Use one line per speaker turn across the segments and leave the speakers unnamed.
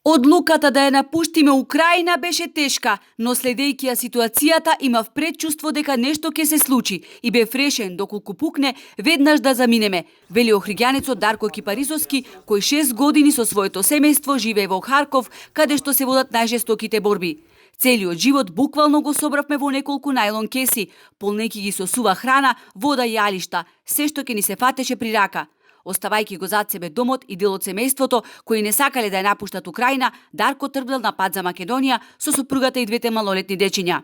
Одлуката да ја напуштиме Украина беше тешка, но следејќи ја ситуацијата имав предчувство дека нешто ќе се случи и бев решен доколку пукне веднаш да заминеме, вели охриѓанецот Дарко Кипарисовски, кој 6 години со своето семејство живее во Харков, каде што се водат најжестоките борби. Целиот живот буквално го собравме во неколку најлон кеси, полнејќи ги со сува храна, вода и јалишта, се што ќе ни се фатеше при рака. Оставајќи го зад себе домот и дел од семејството, кои не сакале да ја напуштат Украина, Дарко тргнал на пат за Македонија со супругата и двете малолетни дечиња.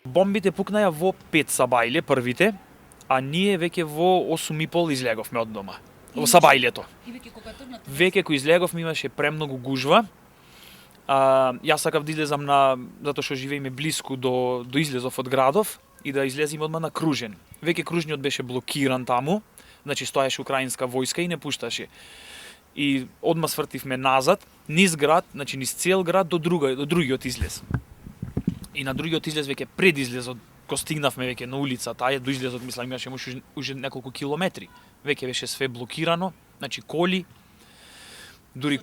Бомбите пукнаја во 5 сабајле првите, а ние веќе во 8:30 излеговме од дома. Во сабајлето. Веќе кој излеговме имаше премногу гужва. Јас сакав да излезам затоа што живееме блиску до излезов од градов и да излеземе одма на Кружен. Веќе Кружниот беше блокиран таму. Значи стоеше украинска војска и не пушташе. И одма свртивме назад, низ град, значи низ цел град до другиот излез. И на другиот излез веќе пред излезот, кога стигнавме веќе на улицата, до излезот мислам имаше уште неколку километри. Веќе беше све блокирано, значи коли, дури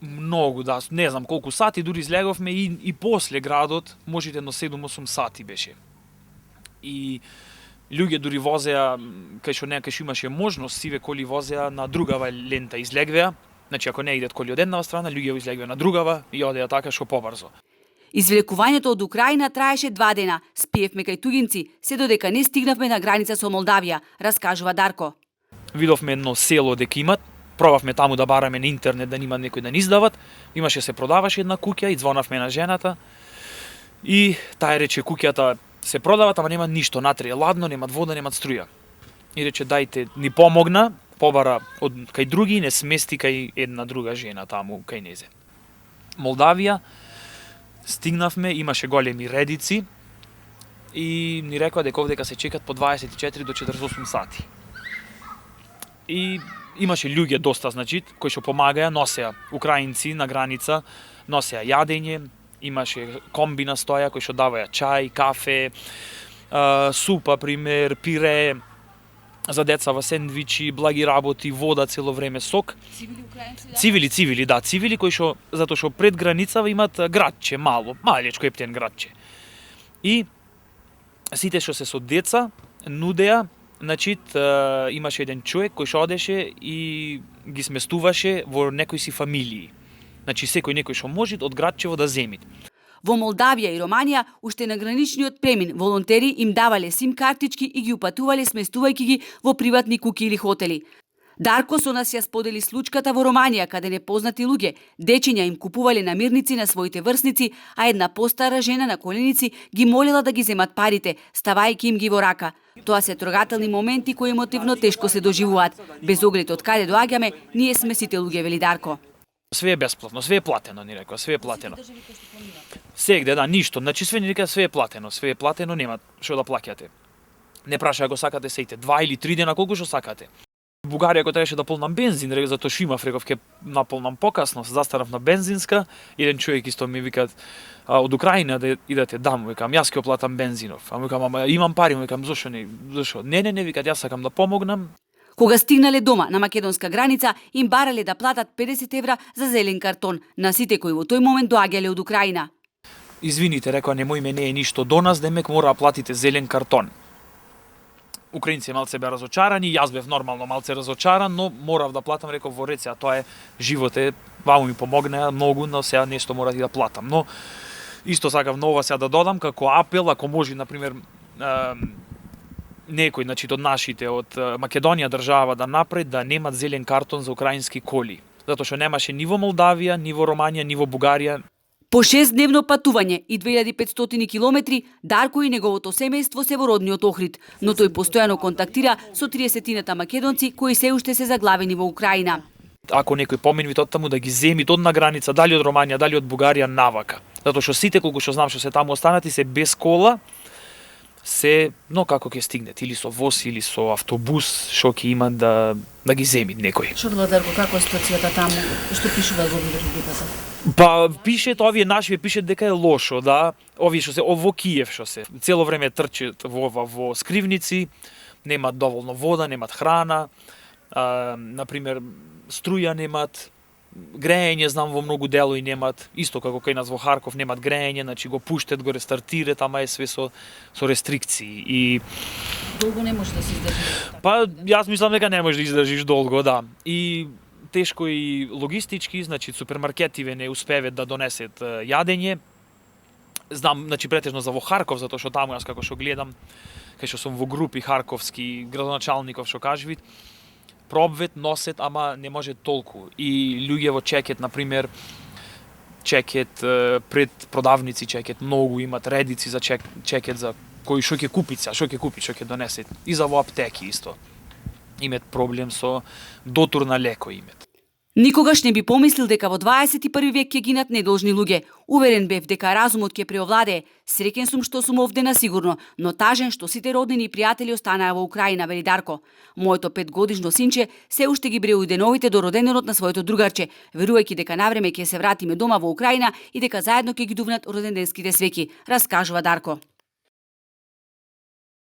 многу, да, не знам колку сати, дури излеговме и после градот, можете едно 7-8 сати беше. И луѓе дури возеа, кај што некај имаше можност, сиве коли возеа на другава лента излегвеа. Значи ако не идат коли од еднава страна, луѓе излегвеа на другава и одеа така што побрзо.
Извлекувањето од Украина траеше 2 дена. Спиевме кај туѓинци, се додека не стигнавме на граница со Молдавија, раскажува Дарко.
Видовме едно село дека имат, пробавме таму да бараме на интернет да нема некој да ни издават. Имаше се продаваше една куќа и звонавме на жената. И таа рече куќата се продават, ама нема ништо, натре е ладно, немат вода, немат струја. И рече дајте, ни помогна, побара од кај други и не смести кај една друга жена таму кај незе. Молдавија стигнавме, имаше големи редици и ни рекоа дека овдека се чекат по 24 до 48 сати. И имаше луѓе доста, значи, кои што помагаја, носеа украинци на граница, носеа јадење, имаше комби на стоја кои што даваја чај, кафе, супа, пример, пире за децава, сендвичи, благи работи, вода цело време, сок. Цивили, да, цивили кои што затоа што пред границава имат градче мало, малечко ептен градче. И сите што се со деца нудеа, значи имаше еден човек кој што одеше и ги сместуваше во некои си фамилии. Значи некој што може од градчево да земит.
Во Молдавија и Романија, уште на граничниот премин, волонтери им давале сим картички и ги упатувале сместувајќи ги во приватни куќи или хотели. Дарко со нас ја сподели случката во Романија, каде непознати луѓе, дечиња им купувале намирници на своите врсници, а една постара жена на коленици ги молела да ги земат парите, ставајќи им ги во рака. Тоа се трогателни моменти кои емотивно тешко се доживуваат. Без оглед од каде доаѓаме, ние сме сите луѓе, вели Дарко.
Све е бесплатно, све е платено, ни рекоа, све е платено. Сегде, да, ништо, значи све ни рекоа све е платено, нема што да плаќате. Не прашаја ако сакате сеите 2 или 3 дена, колку што сакате. Бугарија ако требаше да полнам бензин, затоа што имав, реков ке наполнам покасно, се застанав на бензинска, еден човек исто ми викат од Украина да идете дам, викам јас ќе оплатам бензинов. А викам ама имам пари, викам зошто не, зошто? Не, викат јас сакам да помогнам.
Кога стигнале дома на македонска граница, им барале да платат 50 евра за зелен картон на сите кои во тој момент доаѓале од Украина.
Извините, рекоа, немој не е ништо до нас, демек мора да платите зелен картон. Украинци малце беа разочарани, јас бев нормално малце разочаран, но морав да платам, реков во ред, тоа е живот е, ваму ми помогнеа многу, но сега нешто мора да платам. Но исто сакав нова сега да додам како апел, ако може на пример некој, значи од нашите, од Македонија држава да напред да немат зелен картон за украински коли, затоа што немаше ни во Молдавија, ни во Романија, ни во Бугарија.
По 6-дневно патување и 2500 километри, Дарко и неговото семејство се во родниот Охрид, но тој постојано контактира со 30-тината македонци кои се уште се заглавени во Украина.
Ако некој поминви од таму да ги земи од на граница, дали од Романија, дали од Бугарија, навака. Затоа што сите колку што знам што се таму останати се без кола, се, но како ќе стигнат, или со воз, или со автобус, што ќе имат да ги земит некој.
Што било, Дарко, како е ситуацијата таму? Што пишува во библиотеката?
Па пишет, овие наши пишет дека е лошо, да. Овие што се во Киев што се цело време трчат во скривници, немат доволно вода, немат храна, на пример струја немат, Грејење, знам во многу делови немат, исто како кај нас во Харков немат грејење, значи го пуштат, го рестартират, ама е све со рестрикции. И
Долго не може да се издржи.
па јас мислам дека не можеш да издржиш долго, да. И тешко и логистички, значи супермаркетиве не успеват да донесат јадење. Знам, значи претежно за во Харков, затоа што таму јас како што гледам, кај што сум во групи харковски градоначалников што кажуват, пробвет, носет, ама не може толку. И луѓе во чекет, например, чекет пред продавници, чекет многу, имат редици за чекет за кој што ќе купи, што ќе донесе. И за во аптеки исто. Имат проблем со дотур на леко имат.
Никогаш не би помислил дека во 21 век ќе гинат недолжни луѓе. Уверен бев дека разумот ќе преовладее. Среќен сум што сум овде на сигурно, но тажен што сите роднини и пријатели останаа во Украина, вели Дарко. Моето 5-годишно синче се уште ги бреуи деновите до роденденот на своето другарче, верувајќи дека навреме ќе се вратиме дома во Украина и дека заедно ќе ги дувнат роденденските свеќи, раскажува Дарко.